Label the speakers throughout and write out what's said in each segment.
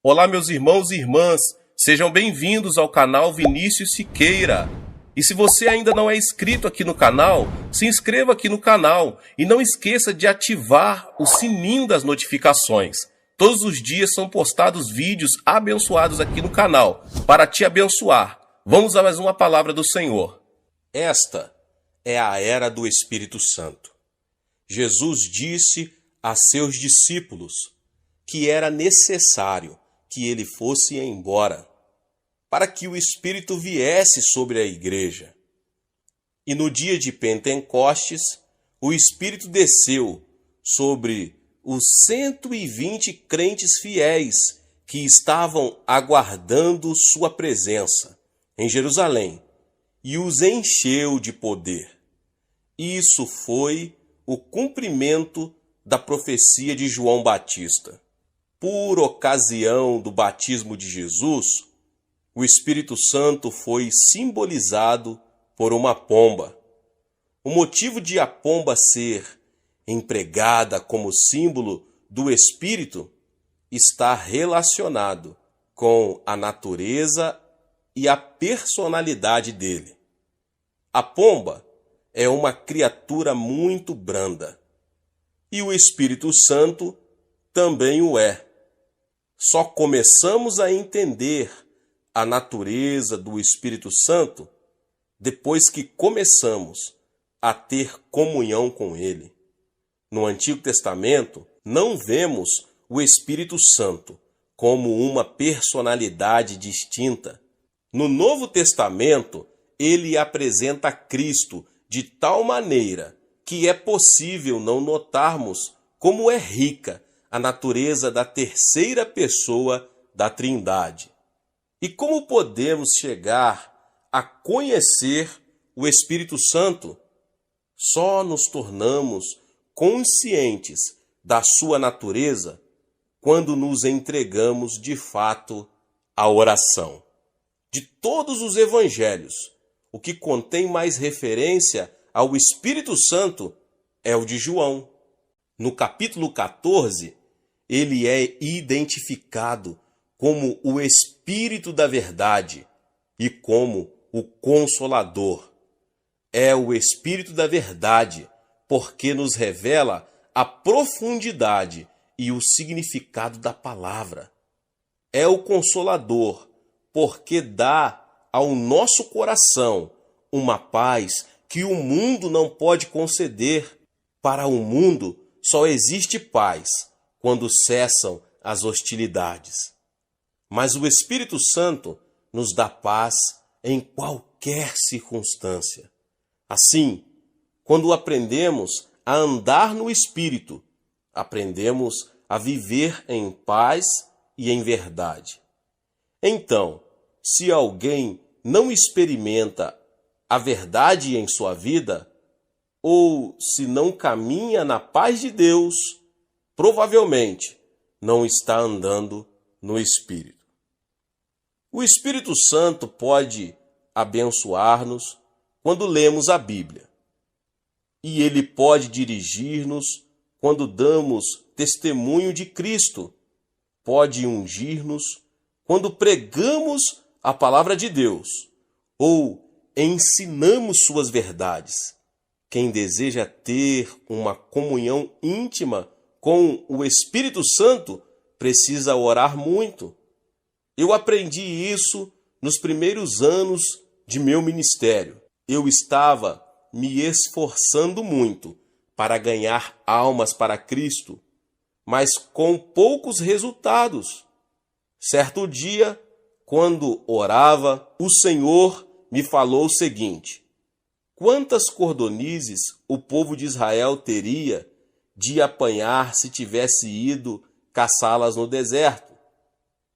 Speaker 1: Olá, meus irmãos e irmãs, sejam bem-vindos ao canal Vinícius Siqueira. E se você ainda não é inscrito aqui no canal, se inscreva aqui no canal e não esqueça de ativar o sininho das notificações. Todos os dias são postados vídeos abençoados aqui no canal para te abençoar. Vamos a mais uma palavra do Senhor. Esta é a era do Espírito Santo. Jesus disse a seus discípulos que era necessário que ele fosse embora, para que o Espírito viesse sobre a igreja. E no dia de Pentecostes, o Espírito desceu sobre os 120 crentes fiéis que estavam aguardando sua presença em Jerusalém e os encheu de poder. Isso foi o cumprimento da profecia de João Batista. Por ocasião do batismo de Jesus, o Espírito Santo foi simbolizado por uma pomba. O motivo de a pomba ser empregada como símbolo do Espírito está relacionado com a natureza e a personalidade dele. A pomba é uma criatura muito branda e o Espírito Santo também o é. Só começamos a entender a natureza do Espírito Santo depois que começamos a ter comunhão com ele. No Antigo Testamento, não vemos o Espírito Santo como uma personalidade distinta. No Novo Testamento, ele apresenta Cristo de tal maneira que é possível não notarmos como é rica a natureza da terceira pessoa da Trindade. E como podemos chegar a conhecer o Espírito Santo? Só nos tornamos conscientes da sua natureza quando nos entregamos de fato à oração. De todos os evangelhos, o que contém mais referência ao Espírito Santo é o de João. No capítulo 14, ele é identificado como o Espírito da Verdade e como o Consolador. É o Espírito da Verdade porque nos revela a profundidade e o significado da palavra. É o Consolador porque dá ao nosso coração uma paz que o mundo não pode conceder. Para o mundo só existe paz quando cessam as hostilidades. Mas o Espírito Santo nos dá paz em qualquer circunstância. Assim, quando aprendemos a andar no Espírito, aprendemos a viver em paz e em verdade. Então, se alguém não experimenta a verdade em sua vida, ou se não caminha na paz de Deus, provavelmente não está andando no Espírito. O Espírito Santo pode abençoar-nos quando lemos a Bíblia. E ele pode dirigir-nos quando damos testemunho de Cristo. Pode ungir-nos quando pregamos a palavra de Deus ou ensinamos suas verdades. Quem deseja ter uma comunhão íntima com o Espírito Santo precisa orar muito. Eu aprendi isso nos primeiros anos de meu ministério. Eu estava me esforçando muito para ganhar almas para Cristo, mas com poucos resultados. Certo dia, quando orava, o Senhor me falou o seguinte: quantas cordonizes o povo de Israel teria de apanhar se tivesse ido caçá-las no deserto?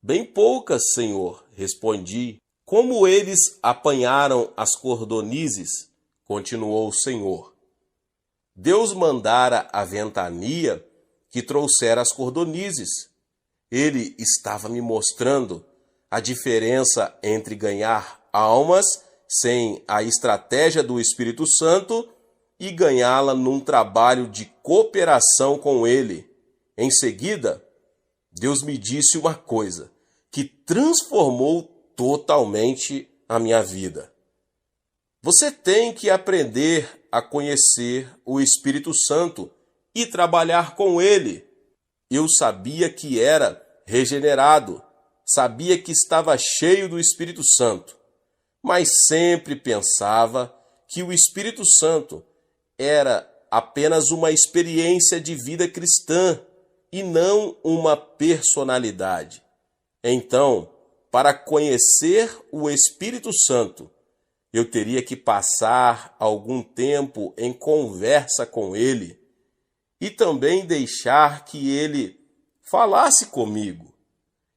Speaker 1: Bem poucas, Senhor, respondi. Como eles apanharam as cordonizes? Continuou o Senhor. Deus mandara a ventania que trouxera as cordonizes. Ele estava me mostrando a diferença entre ganhar almas sem a estratégia do Espírito Santo e ganhá-la num trabalho de cooperação com ele. Em seguida, Deus me disse uma coisa que transformou totalmente a minha vida. Você tem que aprender a conhecer o Espírito Santo e trabalhar com ele. Eu sabia que era regenerado, sabia que estava cheio do Espírito Santo, mas sempre pensava que o Espírito Santo era apenas uma experiência de vida cristã e não uma personalidade. Então, para conhecer o Espírito Santo, eu teria que passar algum tempo em conversa com ele e também deixar que ele falasse comigo.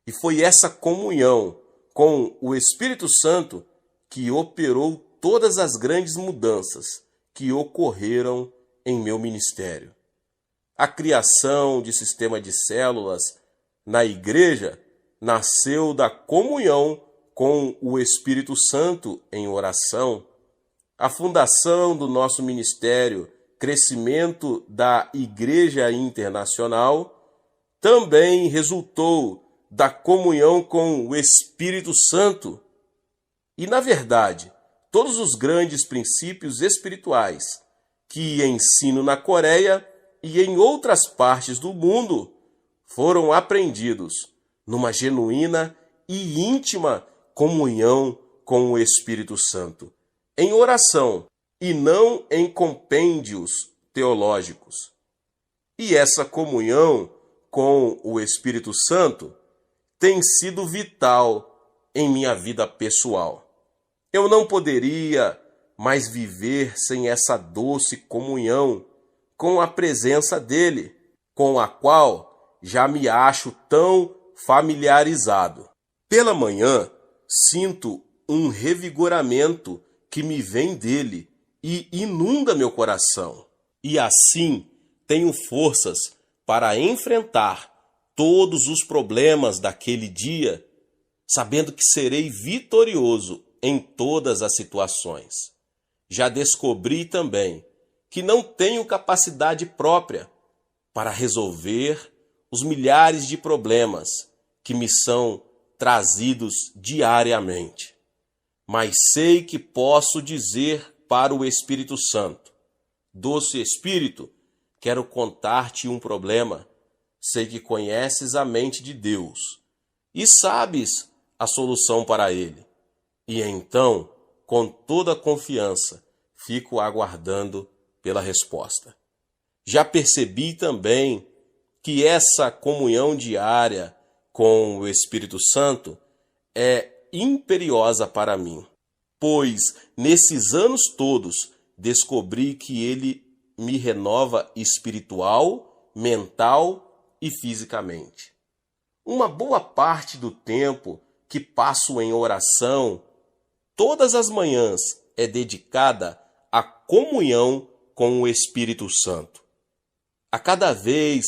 Speaker 1: E foi essa comunhão com o Espírito Santo que operou todas as grandes mudanças que ocorreram em meu ministério. A criação de sistema de células na igreja nasceu da comunhão com o Espírito Santo em oração. A fundação do nosso ministério, crescimento da Igreja Internacional, também resultou da comunhão com o Espírito Santo. E, na verdade, todos os grandes princípios espirituais que ensino na Coreia e em outras partes do mundo foram aprendidos numa genuína e íntima comunhão com o Espírito Santo, em oração e não em compêndios teológicos. E essa comunhão com o Espírito Santo tem sido vital em minha vida pessoal. Eu não poderia mais viver sem essa doce comunhão com a presença dele, com a qual já me acho tão familiarizado. Pela manhã, sinto um revigoramento que me vem dele e inunda meu coração. E assim tenho forças para enfrentar todos os problemas daquele dia, sabendo que serei vitorioso em todas as situações. Já descobri também que não tenho capacidade própria para resolver os milhares de problemas que me são trazidos diariamente. Mas sei que posso dizer para o Espírito Santo: Doce Espírito, quero contar-te um problema. Sei que conheces a mente de Deus e sabes a solução para ele. E então, com toda confiança, fico aguardando pela resposta. Já percebi também que essa comunhão diária com o Espírito Santo é imperiosa para mim, pois nesses anos todos descobri que ele me renova espiritual, mental e fisicamente. Uma boa parte do tempo que passo em oração, todas as manhãs, é dedicada à comunhão com o Espírito Santo. A cada vez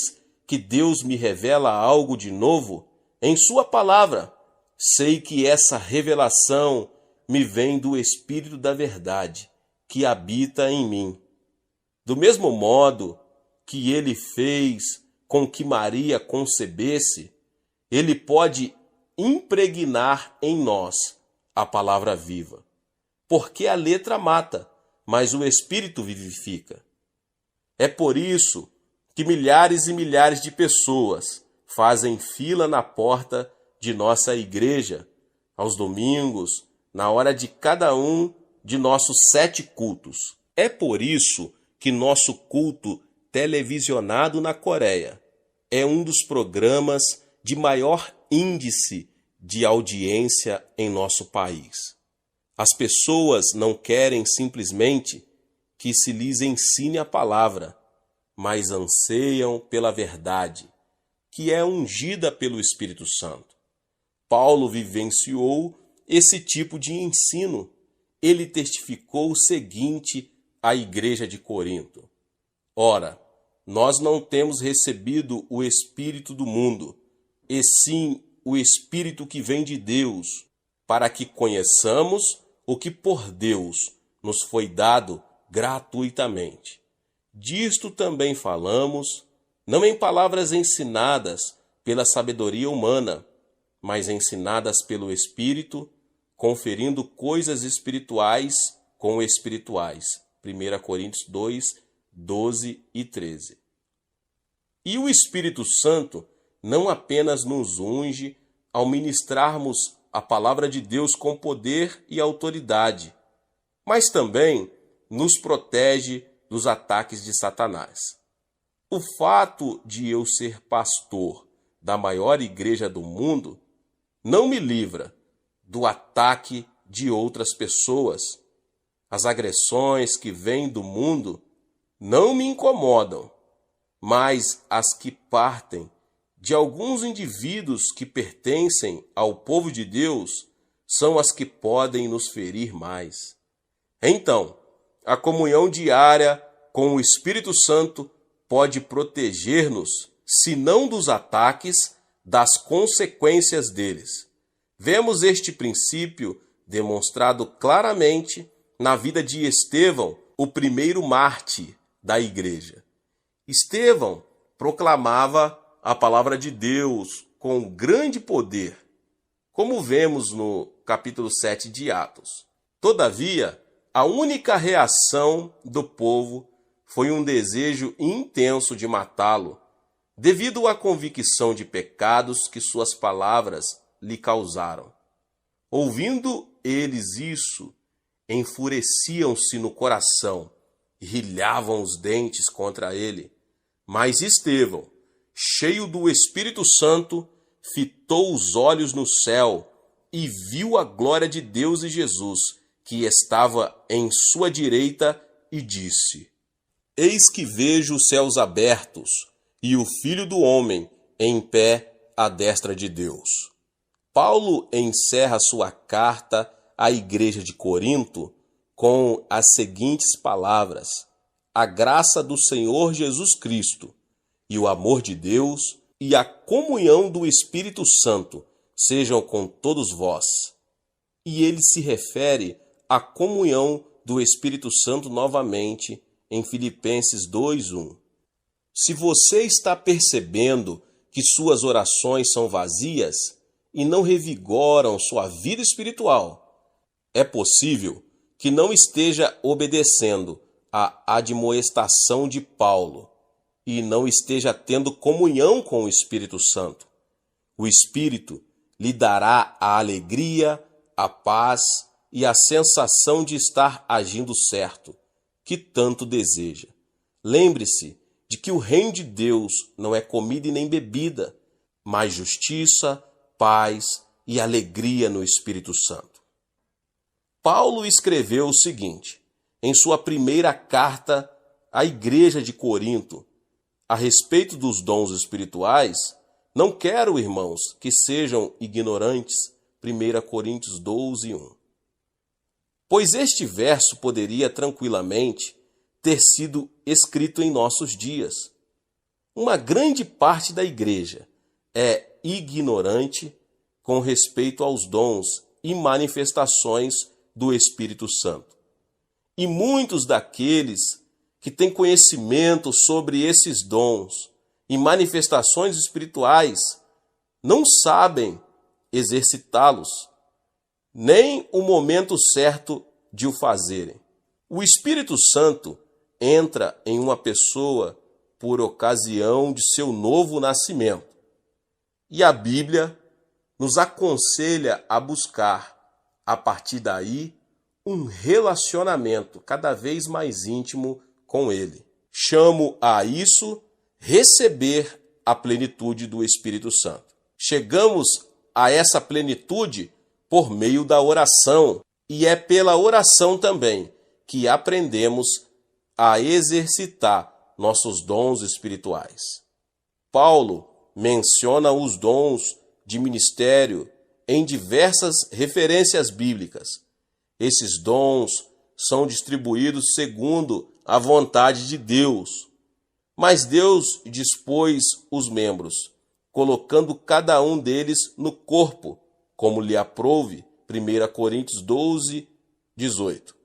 Speaker 1: que Deus me revela algo de novo em sua palavra, sei que essa revelação me vem do Espírito da verdade, que habita em mim. Do mesmo modo que ele fez com que Maria concebesse, ele pode impregnar em nós a palavra viva. Porque a letra mata, mas o Espírito vivifica. É por isso que milhares e milhares de pessoas fazem fila na porta de nossa igreja, aos domingos, na hora de cada um de nossos 7 cultos. É por isso que nosso culto televisionado na Coreia é um dos programas de maior índice de audiência em nosso país. As pessoas não querem simplesmente que se lhes ensine a palavra, mas anseiam pela verdade, que é ungida pelo Espírito Santo. Paulo vivenciou esse tipo de ensino. Ele testificou o seguinte à igreja de Corinto: Ora, nós não temos recebido o Espírito do mundo, e sim o Espírito que vem de Deus, para que conheçamos o que por Deus nos foi dado gratuitamente. Disto também falamos, não em palavras ensinadas pela sabedoria humana, mas ensinadas pelo Espírito, conferindo coisas espirituais com espirituais. 1 Coríntios 2, 12 e 13. E o Espírito Santo não apenas nos unge ao ministrarmos a palavra de Deus com poder e autoridade, mas também nos protege dos ataques de Satanás. O fato de eu ser pastor da maior igreja do mundo não me livra do ataque de outras pessoas. As agressões que vêm do mundo não me incomodam, mas as que partem de alguns indivíduos que pertencem ao povo de Deus são as que podem nos ferir mais. Então, a comunhão diária com o Espírito Santo pode proteger-nos, se não dos ataques, das consequências deles. Vemos este princípio demonstrado claramente na vida de Estevão, o primeiro mártir da igreja. Estevão proclamava a palavra de Deus com grande poder, como vemos no capítulo 7 de Atos. Todavia, a única reação do povo foi um desejo intenso de matá-lo, devido à convicção de pecados que suas palavras lhe causaram. Ouvindo eles isso, enfureciam-se no coração e rilhavam os dentes contra ele. Mas Estevão, cheio do Espírito Santo, fitou os olhos no céu e viu a glória de Deus e Jesus, que estava em sua direita, e disse: Eis que vejo os céus abertos e o Filho do Homem em pé à destra de Deus. Paulo encerra sua carta à igreja de Corinto com as seguintes palavras: A graça do Senhor Jesus Cristo e o amor de Deus e a comunhão do Espírito Santo sejam com todos vós. E ele se refere à comunhão do Espírito Santo novamente em Filipenses 2:1. Se você está percebendo que suas orações são vazias e não revigoram sua vida espiritual, é possível que não esteja obedecendo à admoestação de Paulo e não esteja tendo comunhão com o Espírito Santo. O Espírito lhe dará a alegria, a paz e a sensação de estar agindo certo, que tanto deseja. Lembre-se de que o reino de Deus não é comida e nem bebida, mas justiça, paz e alegria no Espírito Santo. Paulo escreveu o seguinte, em sua primeira carta à igreja de Corinto, a respeito dos dons espirituais: não quero, irmãos, que sejam ignorantes. 1 Coríntios 12:1. Pois este verso poderia tranquilamente ter sido escrito em nossos dias. Uma grande parte da igreja é ignorante com respeito aos dons e manifestações do Espírito Santo. E muitos daqueles que têm conhecimento sobre esses dons e manifestações espirituais não sabem exercitá-los, nem o momento certo de o fazerem. O Espírito Santo entra em uma pessoa por ocasião de seu novo nascimento. E a Bíblia nos aconselha a buscar, a partir daí, um relacionamento cada vez mais íntimo com Ele. Chamo a isso receber a plenitude do Espírito Santo. Chegamos a essa plenitude por meio da oração, e é pela oração também que aprendemos a exercitar nossos dons espirituais. Paulo menciona os dons de ministério em diversas referências bíblicas. Esses dons são distribuídos segundo a vontade de Deus, mas Deus dispôs os membros, colocando cada um deles no corpo, como lhe aprouve. 1 Coríntios 12:18.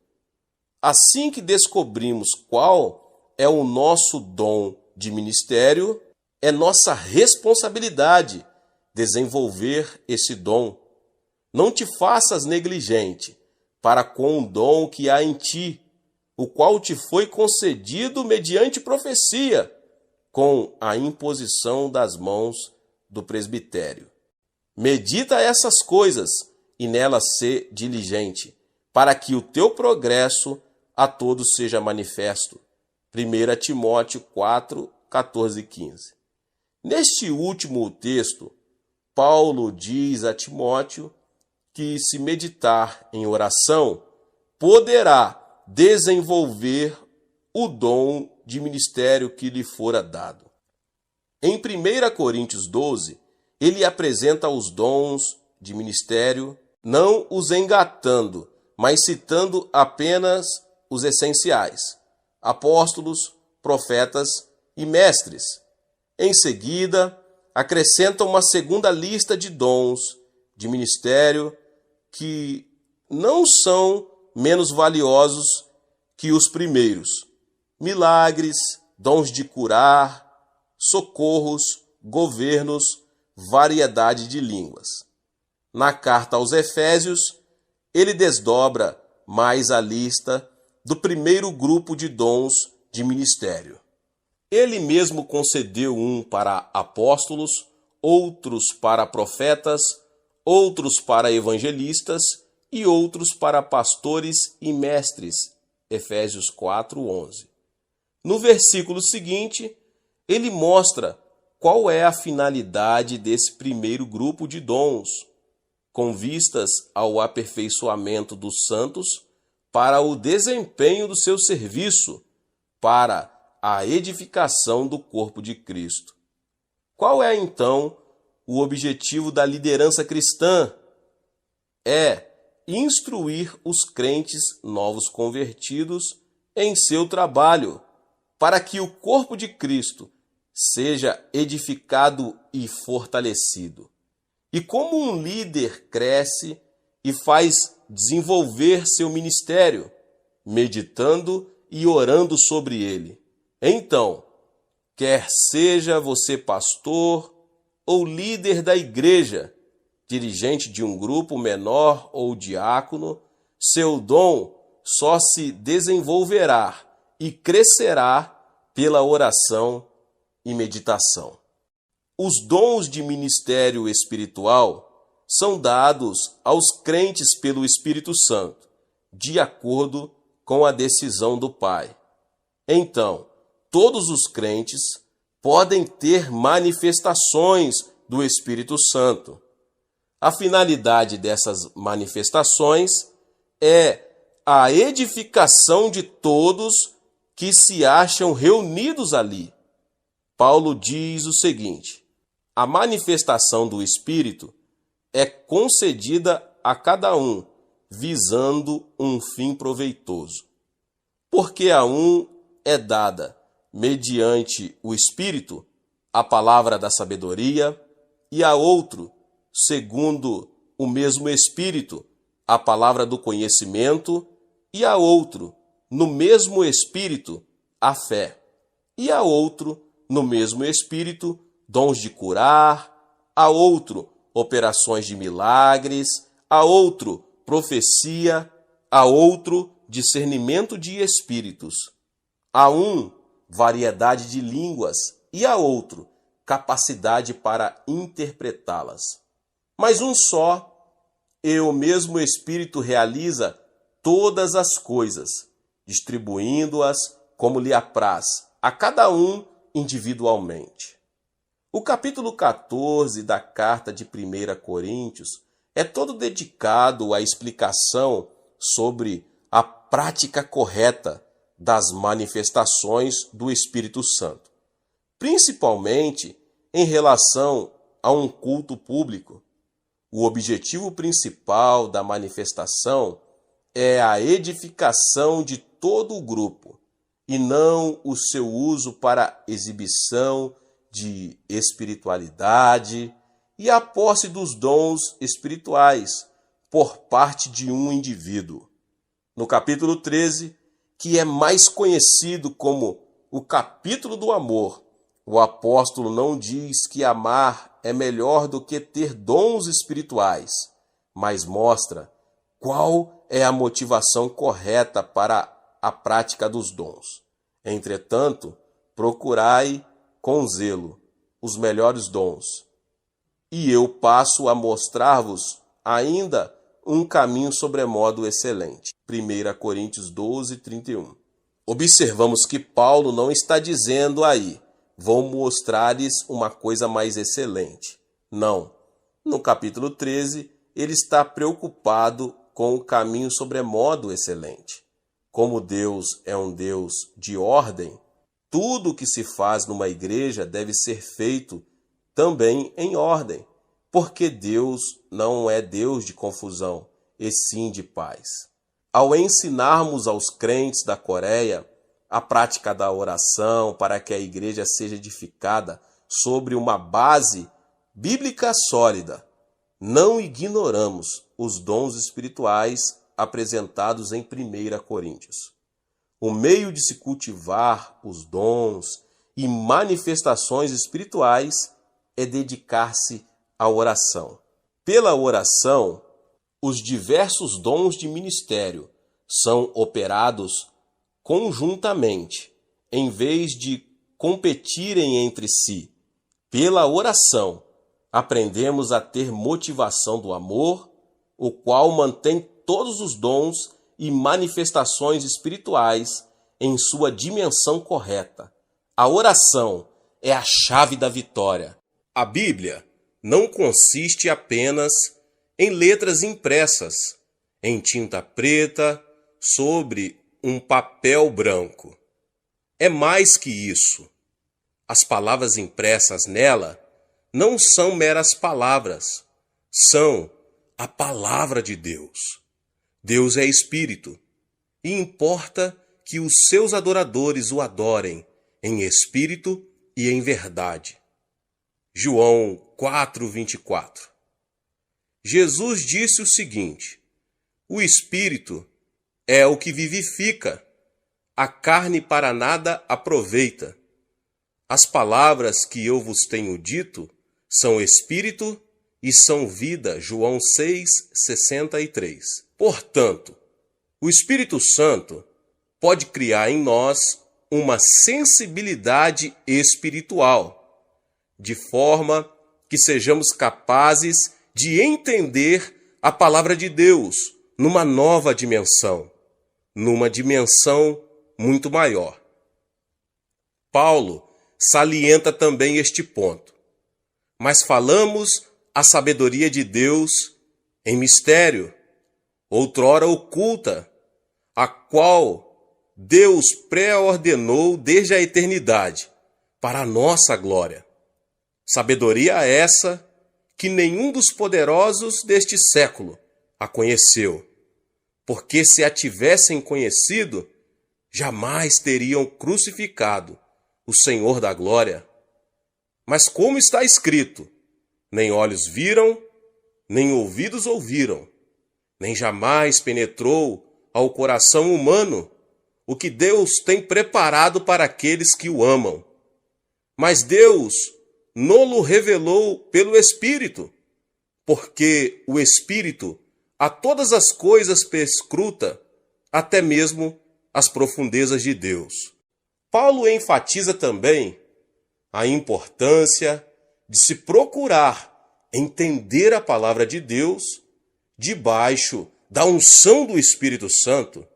Speaker 1: Assim que descobrimos qual é o nosso dom de ministério, é nossa responsabilidade desenvolver esse dom. Não te faças negligente para com o dom que há em ti, o qual te foi concedido mediante profecia, com a imposição das mãos do presbitério. Medita essas coisas e nelas sê diligente, para que o teu progresso a todos seja manifesto. 1 Timóteo 4, 14 e 15. Neste último texto, Paulo diz a Timóteo que, se meditar em oração, poderá desenvolver o dom de ministério que lhe fora dado. Em 1 Coríntios 12, ele apresenta os dons de ministério, não os engatando, mas citando apenas os essenciais: apóstolos, profetas e mestres. Em seguida, acrescenta uma segunda lista de dons de ministério que não são menos valiosos que os primeiros: milagres, dons de curar, socorros, governos, variedade de línguas. Na carta aos Efésios, ele desdobra mais a lista do primeiro grupo de dons de ministério. Ele mesmo concedeu um para apóstolos, outros para profetas, outros para evangelistas e outros para pastores e mestres. Efésios 4:11. No versículo seguinte, ele mostra qual é a finalidade desse primeiro grupo de dons, com vistas ao aperfeiçoamento dos santos para o desempenho do seu serviço, para a edificação do corpo de Cristo. Qual é, então, o objetivo da liderança cristã? É instruir os crentes novos convertidos em seu trabalho, para que o corpo de Cristo seja edificado e fortalecido. E como um líder cresce e faz desenvolver seu ministério, meditando e orando sobre ele. Então, quer seja você pastor ou líder da igreja, dirigente de um grupo menor ou diácono, seu dom só se desenvolverá e crescerá pela oração e meditação. Os dons de ministério espiritual são dados aos crentes pelo Espírito Santo, de acordo com a decisão do Pai. Então, todos os crentes podem ter manifestações do Espírito Santo. A finalidade dessas manifestações é a edificação de todos que se acham reunidos ali. Paulo diz o seguinte: a manifestação do Espírito é concedida a cada um, visando um fim proveitoso. Porque a um é dada, mediante o Espírito, a palavra da sabedoria, e a outro, segundo o mesmo Espírito, a palavra do conhecimento, e a outro, no mesmo Espírito, a fé, e a outro, no mesmo Espírito, dons de curar, a outro, operações de milagres, a outro, profecia, a outro, discernimento de espíritos, a um, variedade de línguas, e a outro, capacidade para interpretá-las. Mas um só, e o mesmo Espírito realiza todas as coisas, distribuindo-as como lhe apraz, a cada um individualmente. O capítulo 14 da carta de 1 Coríntios é todo dedicado à explicação sobre a prática correta das manifestações do Espírito Santo, principalmente em relação a um culto público. O objetivo principal da manifestação é a edificação de todo o grupo, e não o seu uso para exibição de espiritualidade e a posse dos dons espirituais por parte de um indivíduo. No capítulo 13, que é mais conhecido como o capítulo do amor, O apóstolo não diz que amar é melhor do que ter dons espirituais, mas mostra qual é a motivação correta para a prática dos dons. Entretanto, procurai com zelo os melhores dons, e eu passo a mostrar-vos ainda um caminho sobremodo excelente. 1 Coríntios 12, 31. Observamos que Paulo não está dizendo aí, vou mostrar-lhes uma coisa mais excelente. Não. No capítulo 13, ele está preocupado com o caminho sobremodo excelente. Como Deus é um Deus de ordem, tudo o que se faz numa igreja deve ser feito também em ordem, porque Deus não é Deus de confusão, e sim de paz. Ao ensinarmos aos crentes da Coreia a prática da oração para que a igreja seja edificada sobre uma base bíblica sólida, não ignoramos os dons espirituais apresentados em 1 Coríntios. O meio de se cultivar os dons e manifestações espirituais é dedicar-se à oração. Pela oração, os diversos dons de ministério são operados conjuntamente, em vez de competirem entre si. Pela oração, aprendemos a ter motivação do amor, o qual mantém todos os dons e manifestações espirituais em sua dimensão correta. A oração é a chave da vitória. A Bíblia não consiste apenas em letras impressas em tinta preta sobre um papel branco. É mais que isso. As palavras impressas nela não são meras palavras, são a palavra de Deus. Deus é espírito, e importa que os seus adoradores o adorem em espírito e em verdade. João 4:24. Jesus disse o seguinte: o espírito é o que vivifica, a carne para nada aproveita. As palavras que eu vos tenho dito são espírito e são vida. João 6:63. Portanto, o Espírito Santo pode criar em nós uma sensibilidade espiritual, de forma que sejamos capazes de entender a palavra de Deus numa nova dimensão, numa dimensão muito maior. Paulo salienta também este ponto. Mas falamos a sabedoria de Deus em mistério, outrora oculta, a qual Deus pré-ordenou desde a eternidade, para a nossa glória. Sabedoria essa que nenhum dos poderosos deste século a conheceu, porque se a tivessem conhecido, jamais teriam crucificado o Senhor da glória. Mas como está escrito, nem olhos viram, nem ouvidos ouviram, nem jamais penetrou ao coração humano o que Deus tem preparado para aqueles que o amam. Mas Deus no-lo revelou pelo Espírito, porque o Espírito a todas as coisas perscruta, até mesmo as profundezas de Deus. Paulo enfatiza também a importância de se procurar entender a palavra de Deus debaixo da unção do Espírito Santo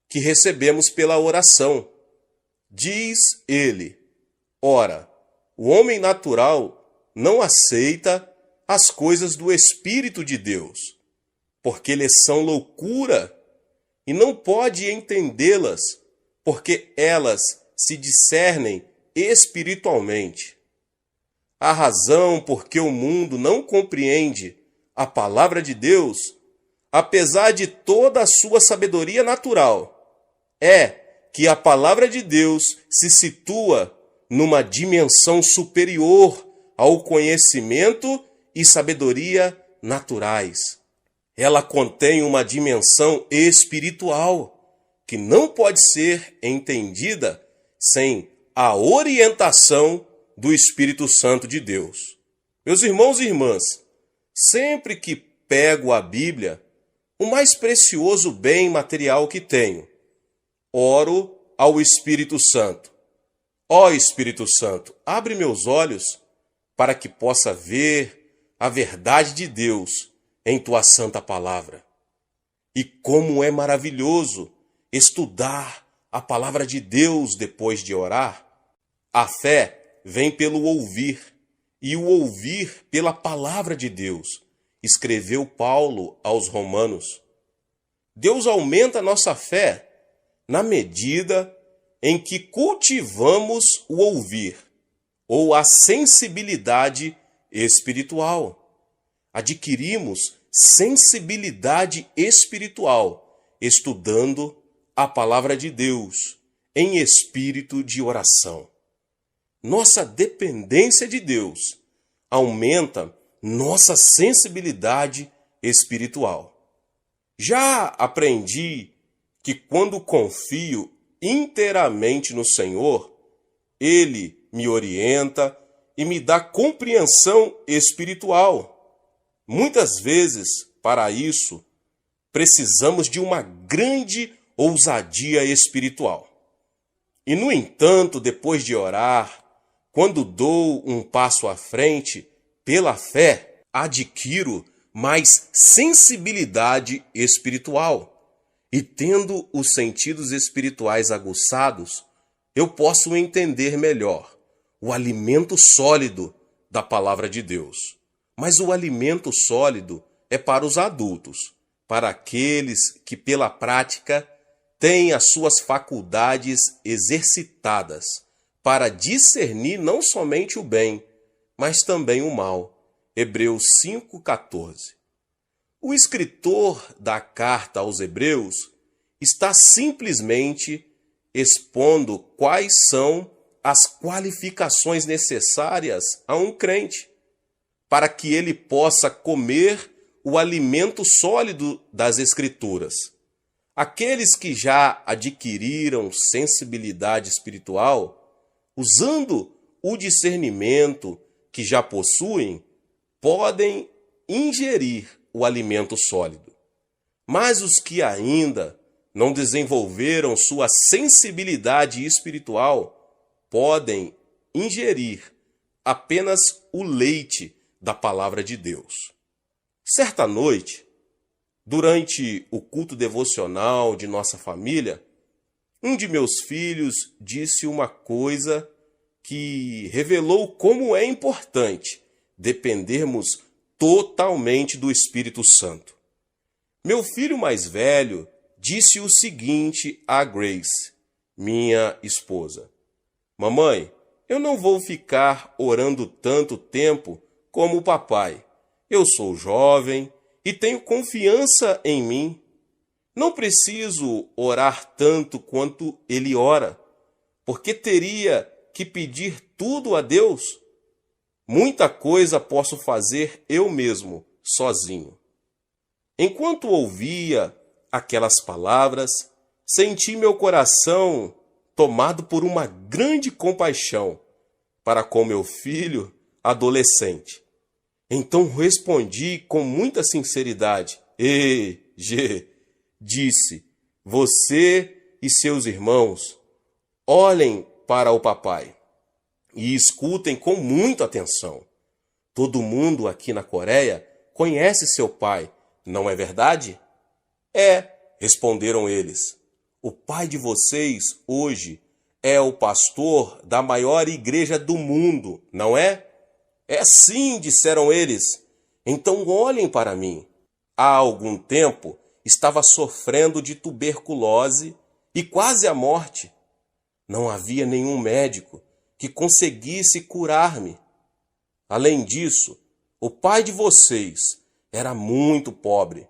Speaker 1: que recebemos pela oração. Diz ele: ora, o homem natural não aceita as coisas do Espírito de Deus, porque lhes são loucura, e não pode entendê-las, porque elas se discernem espiritualmente. A razão por que o mundo não compreende a palavra de Deus, apesar de toda a sua sabedoria natural, é que a palavra de Deus se situa numa dimensão superior ao conhecimento e sabedoria naturais. Ela contém uma dimensão espiritual que não pode ser entendida sem a orientação do Espírito Santo de Deus. Meus irmãos e irmãs, sempre que pego a Bíblia, o mais precioso bem material que tenho, oro ao Espírito Santo. Ó Espírito Santo, abre meus olhos para que possa ver a verdade de Deus em tua santa palavra. E como é maravilhoso estudar a palavra de Deus depois de orar. A fé vem pelo ouvir, e o ouvir pela palavra de Deus, escreveu Paulo aos Romanos. Deus aumenta a nossa fé na medida em que cultivamos o ouvir, ou a sensibilidade espiritual. Adquirimos sensibilidade espiritual estudando a palavra de Deus em espírito de oração. Nossa dependência de Deus aumenta nossa sensibilidade espiritual. Já aprendi que quando confio inteiramente no Senhor, Ele me orienta e me dá compreensão espiritual. Muitas vezes, para isso, precisamos de uma grande ousadia espiritual. E, no entanto, depois de orar, quando dou um passo à frente, pela fé, adquiro mais sensibilidade espiritual. E tendo os sentidos espirituais aguçados, eu posso entender melhor o alimento sólido da palavra de Deus. Mas o alimento sólido é para os adultos, para aqueles que pela prática têm as suas faculdades exercitadas para discernir não somente o bem, mas também o mal. Hebreus 5,14. O escritor da carta aos Hebreus está simplesmente expondo quais são as qualificações necessárias a um crente, para que ele possa comer o alimento sólido das Escrituras. Aqueles que já adquiriram sensibilidade espiritual, usando o discernimento que já possuem, podem ingerir o alimento sólido. Mas os que ainda não desenvolveram sua sensibilidade espiritual podem ingerir apenas o leite da palavra de Deus. Certa noite, durante o culto devocional de nossa família, um de meus filhos disse uma coisa que revelou como é importante dependermos totalmente do Espírito Santo. Meu filho mais velho disse o seguinte a Grace, minha esposa: Mamãe, eu não vou ficar orando tanto tempo como o papai. Eu sou jovem e tenho confiança em mim. Não preciso orar tanto quanto ele ora, porque teria que pedir tudo a Deus. Muita coisa posso fazer eu mesmo, sozinho. Enquanto ouvia aquelas palavras, senti meu coração tomado por uma grande compaixão para com meu filho adolescente. Então respondi com muita sinceridade: disse, você e seus irmãos olhem para o papai e escutem com muita atenção. Todo mundo aqui na Coreia conhece seu pai, não é verdade? É, responderam eles. O pai de vocês hoje é o pastor da maior igreja do mundo, não é? É sim, disseram eles. Então olhem para mim. Há algum tempo estava sofrendo de tuberculose e quase à morte. Não havia nenhum médico que conseguisse curar-me. Além disso, o pai de vocês era muito pobre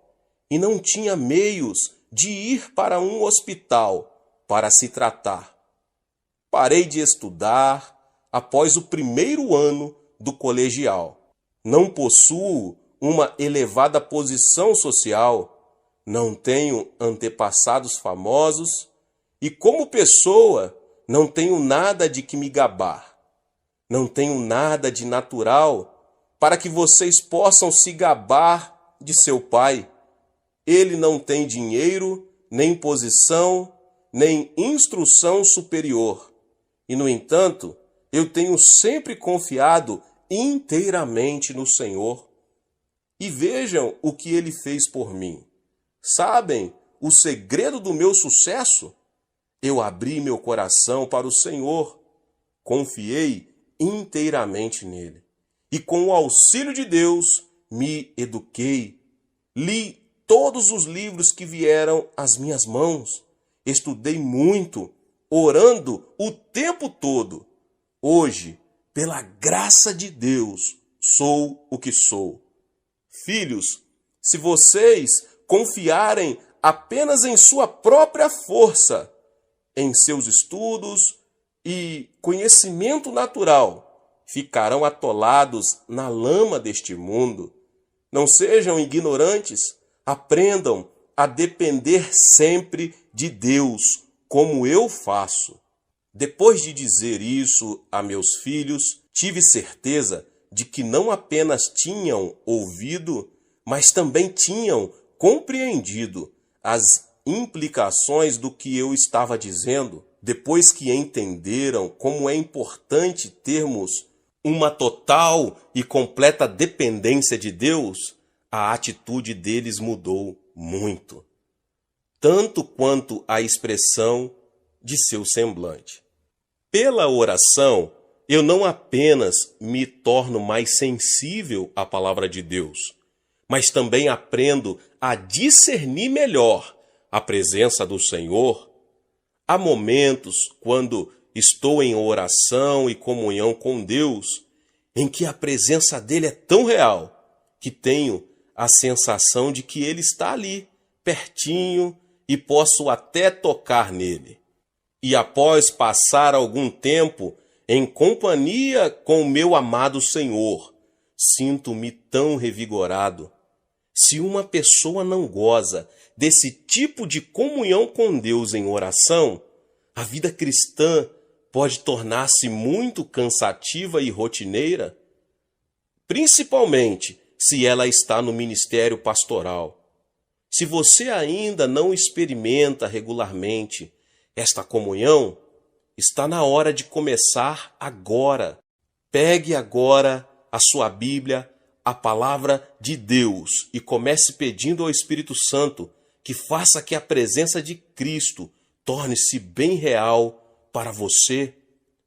Speaker 1: e não tinha meios de ir para um hospital para se tratar. Parei de estudar após o primeiro ano do colegial. Não possuo uma elevada posição social, não tenho antepassados famosos e, como pessoa, não tenho nada de que me gabar. Não tenho nada de natural para que vocês possam se gabar de seu pai. Ele não tem dinheiro, nem posição, nem instrução superior. E, no entanto, eu tenho sempre confiado inteiramente no Senhor. E vejam o que ele fez por mim. Sabem o segredo do meu sucesso? Eu abri meu coração para o Senhor, confiei inteiramente nele. E com o auxílio de Deus, me eduquei. Li todos os livros que vieram às minhas mãos. Estudei muito, orando o tempo todo. Hoje, pela graça de Deus, sou o que sou. Filhos, se vocês confiarem apenas em sua própria força, em seus estudos e conhecimento natural, ficarão atolados na lama deste mundo. Não sejam ignorantes, aprendam a depender sempre de Deus, como eu faço. Depois de dizer isso a meus filhos, tive certeza de que não apenas tinham ouvido, mas também tinham compreendido as implicações do que eu estava dizendo. Depois que entenderam como é importante termos uma total e completa dependência de Deus, a atitude deles mudou muito, tanto quanto a expressão de seu semblante. Pela oração, eu não apenas me torno mais sensível à palavra de Deus, mas também aprendo a discernir melhor a presença do Senhor. Há momentos quando estou em oração e comunhão com Deus, em que a presença dele é tão real que tenho a sensação de que ele está ali, pertinho, e posso até tocar nele. E após passar algum tempo em companhia com o meu amado Senhor, sinto-me tão revigorado. Se uma pessoa não goza desse tipo de comunhão com Deus em oração, a vida cristã pode tornar-se muito cansativa e rotineira, principalmente se ela está no ministério pastoral. Se você ainda não experimenta regularmente esta comunhão, está na hora de começar agora. Pegue agora a sua Bíblia, a palavra de Deus, e comece pedindo ao Espírito Santo que faça que a presença de Cristo torne-se bem real para você.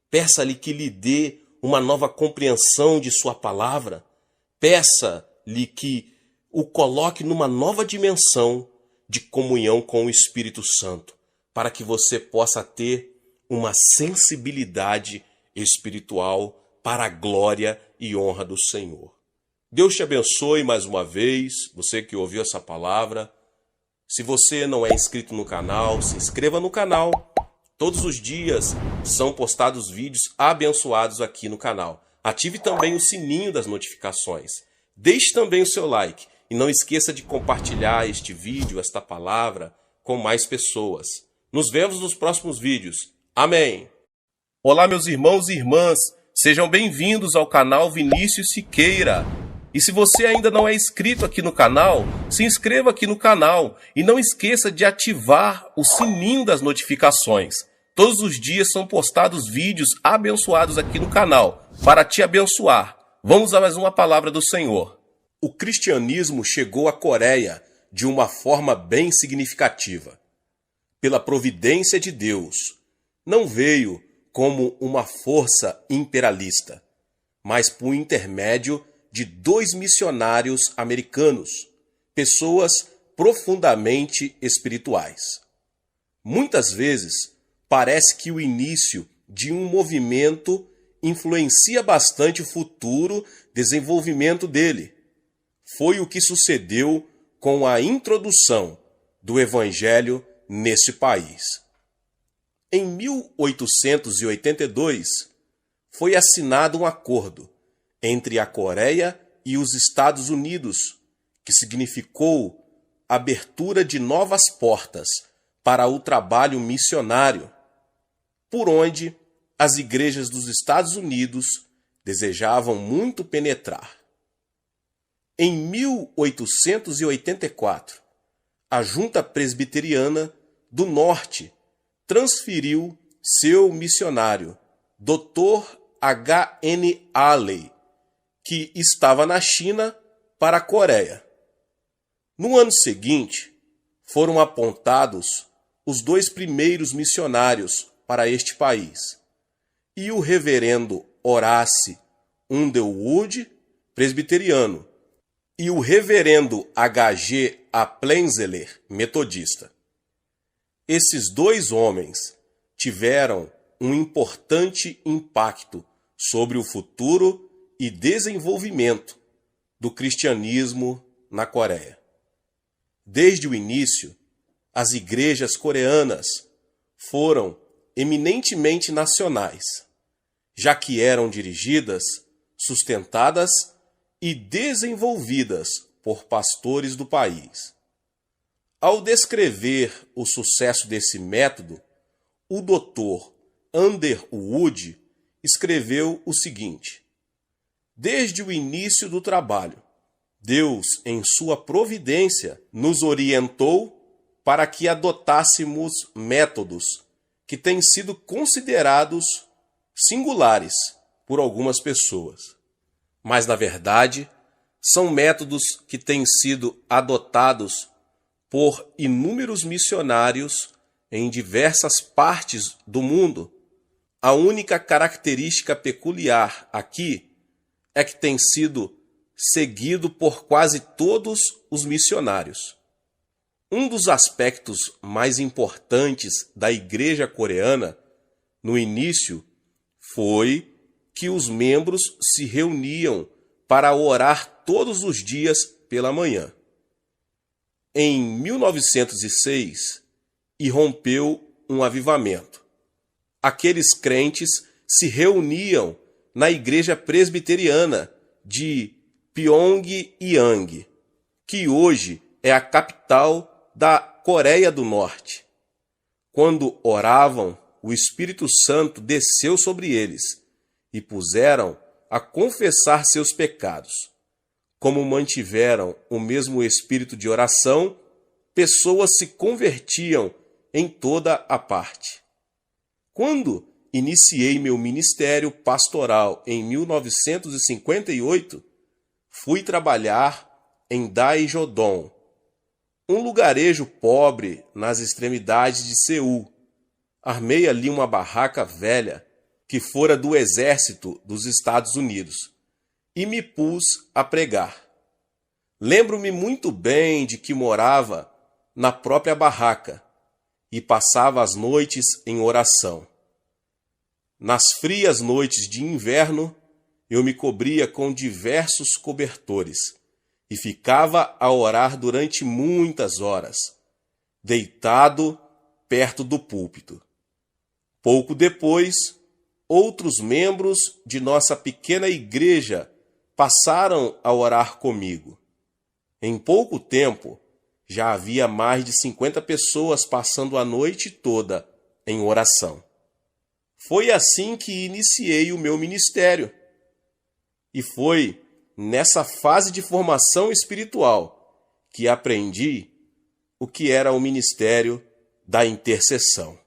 Speaker 1: Peça-lhe que lhe dê uma nova compreensão de sua palavra. Peça-lhe que o coloque numa nova dimensão de comunhão com o Espírito Santo, para que você possa ter uma sensibilidade espiritual para a glória e honra do Senhor. Deus te abençoe mais uma vez, você que ouviu essa palavra. Se você não é inscrito no canal, se inscreva no canal. Todos os dias são postados vídeos abençoados aqui no canal. Ative também o sininho das notificações. Deixe também o seu like. E não esqueça de compartilhar este vídeo, esta palavra, com mais pessoas. Nos vemos nos próximos vídeos. Amém! Olá, meus irmãos e irmãs. Sejam bem-vindos ao canal Vinícius Siqueira. E se você ainda não é inscrito aqui no canal, se inscreva aqui no canal e não esqueça de ativar o sininho das notificações. Todos os dias são postados vídeos abençoados aqui no canal para te abençoar. Vamos a mais uma palavra do Senhor. O cristianismo chegou à Coreia de uma forma bem significativa. Pela providência de Deus, não veio como uma força imperialista, mas por intermédio de 2 missionários americanos, pessoas profundamente espirituais. Muitas vezes, parece que o início de um movimento influencia bastante o futuro desenvolvimento dele. Foi o que sucedeu com a introdução do Evangelho nesse país. Em 1882, foi assinado um acordo entre a Coreia e os Estados Unidos, que significou abertura de novas portas para o trabalho missionário, por onde as igrejas dos Estados Unidos desejavam muito penetrar. Em 1884, a Junta Presbiteriana do Norte transferiu seu missionário, Dr. H. N. Alley, que estava na China, para a Coreia. No ano seguinte, foram apontados os 2 primeiros missionários para este país, e o reverendo Horace Underwood, presbiteriano, e o reverendo H.G. Aplenzeler, metodista. Esses 2 homens tiveram um importante impacto sobre o futuro e desenvolvimento do cristianismo na Coreia. Desde o início, as igrejas coreanas foram eminentemente nacionais, já que eram dirigidas, sustentadas e desenvolvidas por pastores do país. Ao descrever o sucesso desse método, o Dr. Underwood escreveu o seguinte: desde o início do trabalho, Deus, em sua providência, nos orientou para que adotássemos métodos que têm sido considerados singulares por algumas pessoas. Mas, na verdade, são métodos que têm sido adotados por inúmeros missionários em diversas partes do mundo. A única característica peculiar aqui é que tem sido seguido por quase todos os missionários. Um dos aspectos mais importantes da igreja coreana, no início, foi que os membros se reuniam para orar todos os dias pela manhã. Em 1906, irrompeu um avivamento. Aqueles crentes se reuniam na igreja presbiteriana de Pyongyang, que hoje é a capital da Coreia do Norte. Quando oravam, o Espírito Santo desceu sobre eles e puseram a confessar seus pecados. Como mantiveram o mesmo espírito de oração, pessoas se convertiam em toda a parte. Quando iniciei meu ministério pastoral em 1958, fui trabalhar em Daejodong, um lugarejo pobre nas extremidades de Seul. Armei ali uma barraca velha que fora do exército dos Estados Unidos e me pus a pregar. Lembro-me muito bem de que morava na própria barraca e passava as noites em oração. Nas frias noites de inverno, eu me cobria com diversos cobertores e ficava a orar durante muitas horas, deitado perto do púlpito. Pouco depois, outros membros de nossa pequena igreja passaram a orar comigo. Em pouco tempo, já havia mais de 50 pessoas passando a noite toda em oração. Foi assim que iniciei o meu ministério. E foi nessa fase de formação espiritual que aprendi o que era o ministério da intercessão.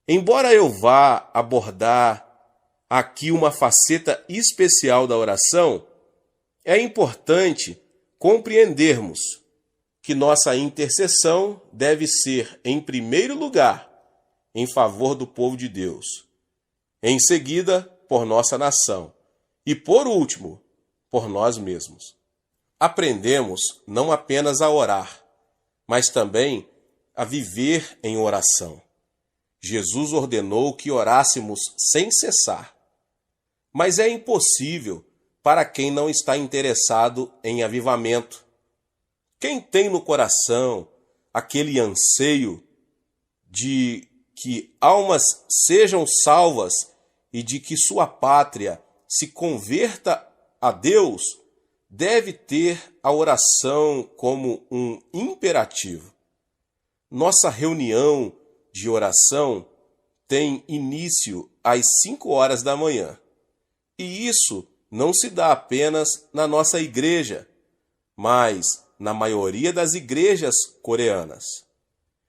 Speaker 1: Embora eu vá abordar aqui uma faceta especial da oração, é importante compreendermos que nossa intercessão deve ser, em primeiro lugar, em favor do povo de Deus, em seguida, por nossa nação e, por último, por nós mesmos. Aprendemos não apenas a orar, mas também a viver em oração. Jesus ordenou que orássemos sem cessar, mas é impossível para quem não está interessado em avivamento. Quem tem no coração aquele anseio de que almas sejam salvas e de que sua pátria se converta a Deus, deve ter a oração como um imperativo. Nossa reunião de oração tem início às 5 horas da manhã E isso não se dá apenas na nossa igreja, mas na maioria das igrejas coreanas.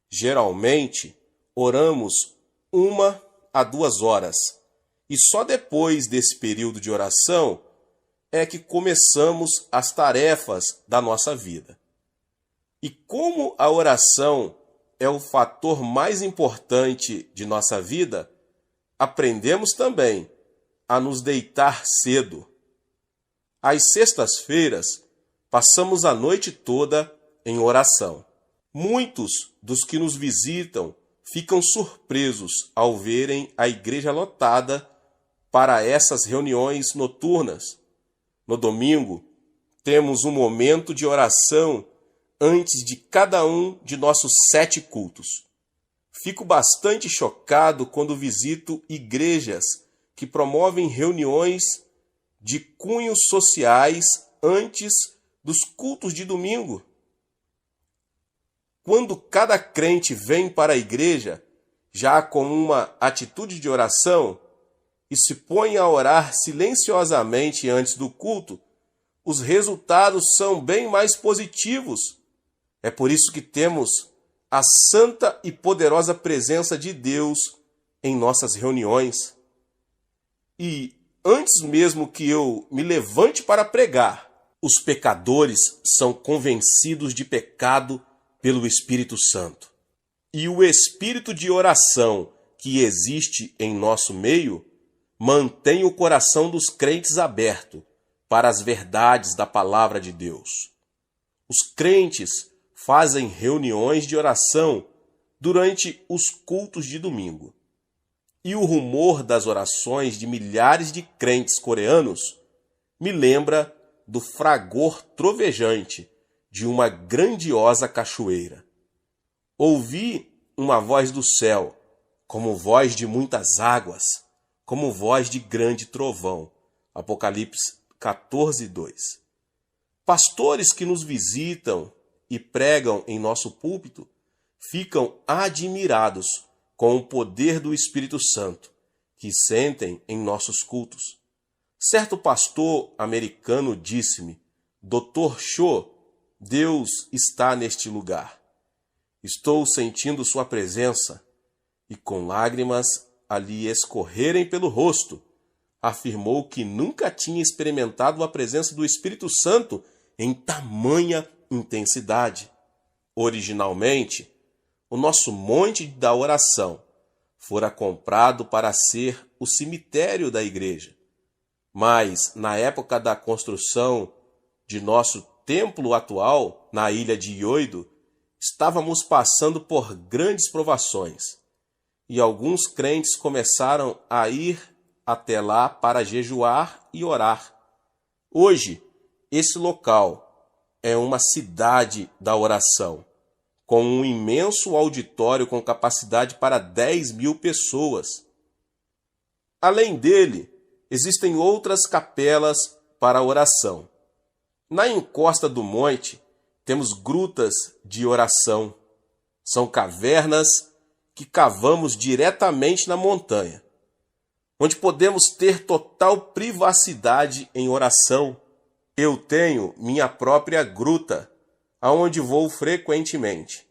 Speaker 1: Geralmente, oramos 1 a 2 horas, e só depois desse período de oração é que começamos as tarefas da nossa vida. E como a oração é o fator mais importante de nossa vida, aprendemos também a nos deitar cedo. Às sextas-feiras, passamos a noite toda em oração. Muitos dos que nos visitam ficam surpresos ao verem a igreja lotada para essas reuniões noturnas. No domingo, temos um momento de oração antes de cada um de nossos 7 cultos. Fico bastante chocado quando visito igrejas que promovem reuniões de cunhos sociais antes dos cultos de domingo. Quando cada crente vem para a igreja, já com uma atitude de oração, e se põe a orar silenciosamente antes do culto, os resultados são bem mais positivos. É por isso que temos a santa e poderosa presença de Deus em nossas reuniões. E antes mesmo que eu me levante para pregar, os pecadores são convencidos de pecado pelo Espírito Santo. E o espírito de oração que existe em nosso meio mantém o coração dos crentes aberto para as verdades da palavra de Deus. Os crentes fazem reuniões de oração durante os cultos de domingo. E o rumor das orações de milhares de crentes coreanos me lembra do fragor trovejante de uma grandiosa cachoeira. Ouvi uma voz do céu, como voz de muitas águas, como voz de grande trovão. Apocalipse 14:2. Pastores que nos visitam e pregam em nosso púlpito ficam admirados com o poder do Espírito Santo que sentem em nossos cultos. Certo pastor americano disse-me: Dr. Cho, Deus está neste lugar. Estou sentindo sua presença. E com lágrimas a lhe escorrerem pelo rosto, afirmou que nunca tinha experimentado a presença do Espírito Santo em tamanha intensidade. Originalmente, o nosso monte da oração fora comprado para ser o cemitério da igreja. Mas, na época da construção de nosso templo atual, na ilha de Yeouido, estávamos passando por grandes provações. E alguns crentes começaram a ir até lá para jejuar e orar. Hoje, esse local é uma cidade da oração, com um imenso auditório com capacidade para 10.000 pessoas. Além dele, existem outras capelas para oração. Na encosta do monte, temos grutas de oração. São cavernas que cavamos diretamente na montanha, onde podemos ter total privacidade em oração. Eu tenho minha própria gruta, aonde vou frequentemente.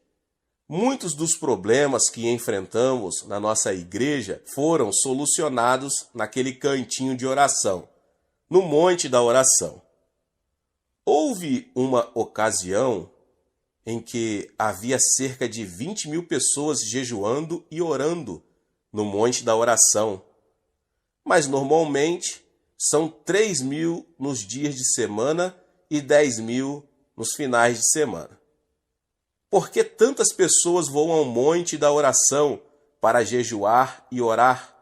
Speaker 1: Muitos dos problemas que enfrentamos na nossa igreja foram solucionados naquele cantinho de oração, no Monte da Oração. Houve uma ocasião em que havia cerca de 20.000 pessoas jejuando e orando no Monte da Oração, mas normalmente são 3.000 nos dias de semana e 10.000 nos finais de semana. Por que tantas pessoas vão ao Monte da Oração para jejuar e orar?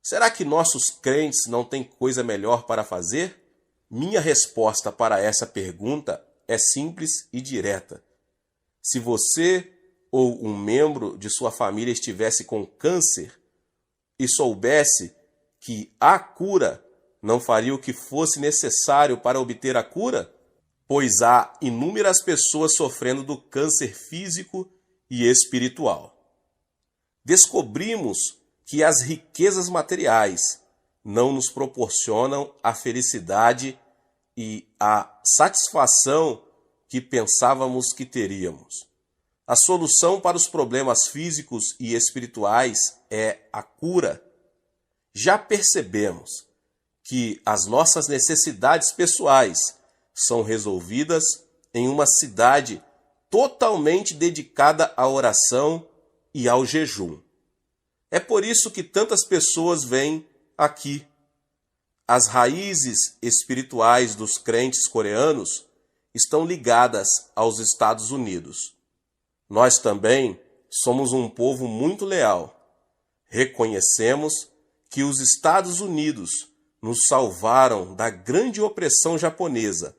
Speaker 1: Será que nossos crentes não têm coisa melhor para fazer? Minha resposta para essa pergunta é simples e direta. Se você ou um membro de sua família estivesse com câncer e soubesse que há cura, não faria o que fosse necessário para obter a cura? Pois há inúmeras pessoas sofrendo do câncer físico e espiritual. Descobrimos que as riquezas materiais não nos proporcionam a felicidade e a satisfação que pensávamos que teríamos. A solução para os problemas físicos e espirituais é a cura. Já percebemos que as nossas necessidades pessoais são resolvidas em uma cidade totalmente dedicada à oração e ao jejum. É por isso que tantas pessoas vêm aqui. As raízes espirituais dos crentes coreanos estão ligadas aos Estados Unidos. Nós também somos um povo muito leal. Reconhecemos que os Estados Unidos nos salvaram da grande opressão japonesa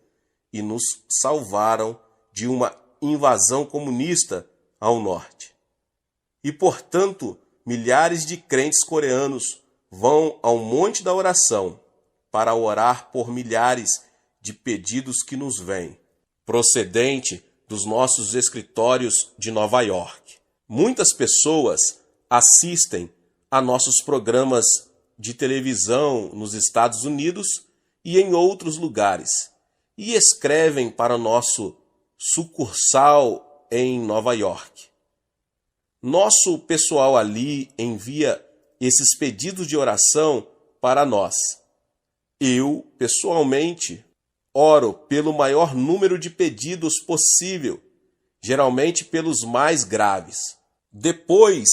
Speaker 1: e nos salvaram de uma invasão comunista ao norte. E, portanto, milhares de crentes coreanos vão ao Monte da Oração para orar por milhares de pedidos que nos vêm, procedente dos nossos escritórios de Nova York. Muitas pessoas assistem a nossos programas de televisão nos Estados Unidos e em outros lugares e escrevem para o nosso sucursal em Nova York. Nosso pessoal ali envia esses pedidos de oração para nós. Eu, pessoalmente, oro pelo maior número de pedidos possível, geralmente pelos mais graves. Depois,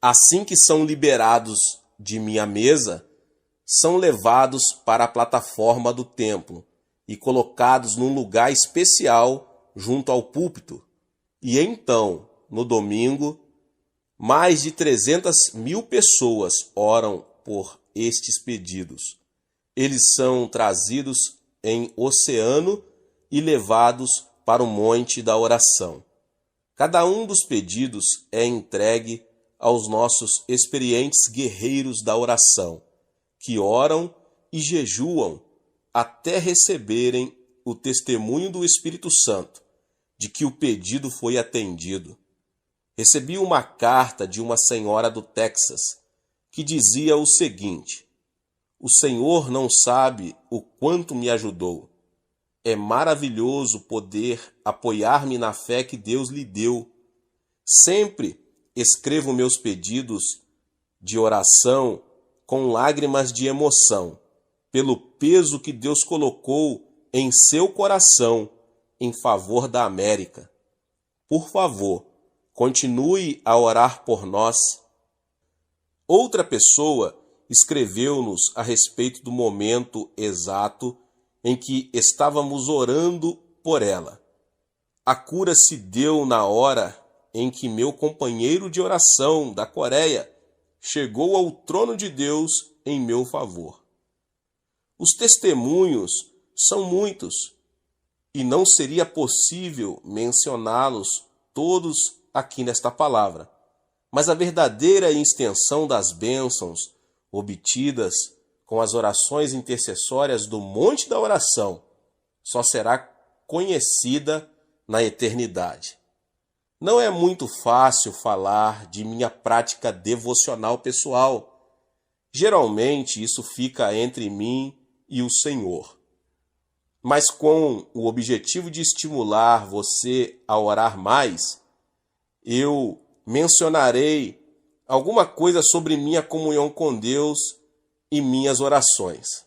Speaker 1: assim que são liberados de minha mesa, são levados para a plataforma do templo e colocados num lugar especial junto ao púlpito. E então, no domingo, mais de 300.000 pessoas oram por estes pedidos. Eles são trazidos em oceano e levados para o Monte da Oração. Cada um dos pedidos é entregue aos nossos experientes guerreiros da oração, que oram e jejuam até receberem o testemunho do Espírito Santo de que o pedido foi atendido. Recebi uma carta de uma senhora do Texas que dizia o seguinte: "O Senhor não sabe o quanto me ajudou. É maravilhoso poder apoiar-me na fé que Deus lhe deu. Sempre escrevo meus pedidos de oração com lágrimas de emoção, pelo peso que Deus colocou em seu coração em favor da América. Por favor, continue a orar por nós." Outra pessoa escreveu-nos a respeito do momento exato em que estávamos orando por ela. A cura se deu na hora em que meu companheiro de oração da Coreia chegou ao trono de Deus em meu favor. Os testemunhos são muitos e não seria possível mencioná-los todos aqui nesta palavra, mas a verdadeira extensão das bênçãos obtidas com as orações intercessórias do Monte da Oração só será conhecida na eternidade. Não é muito fácil falar de minha prática devocional pessoal. Geralmente isso fica entre mim e o Senhor. Mas com o objetivo de estimular você a orar mais, eu mencionarei alguma coisa sobre minha comunhão com Deus e minhas orações.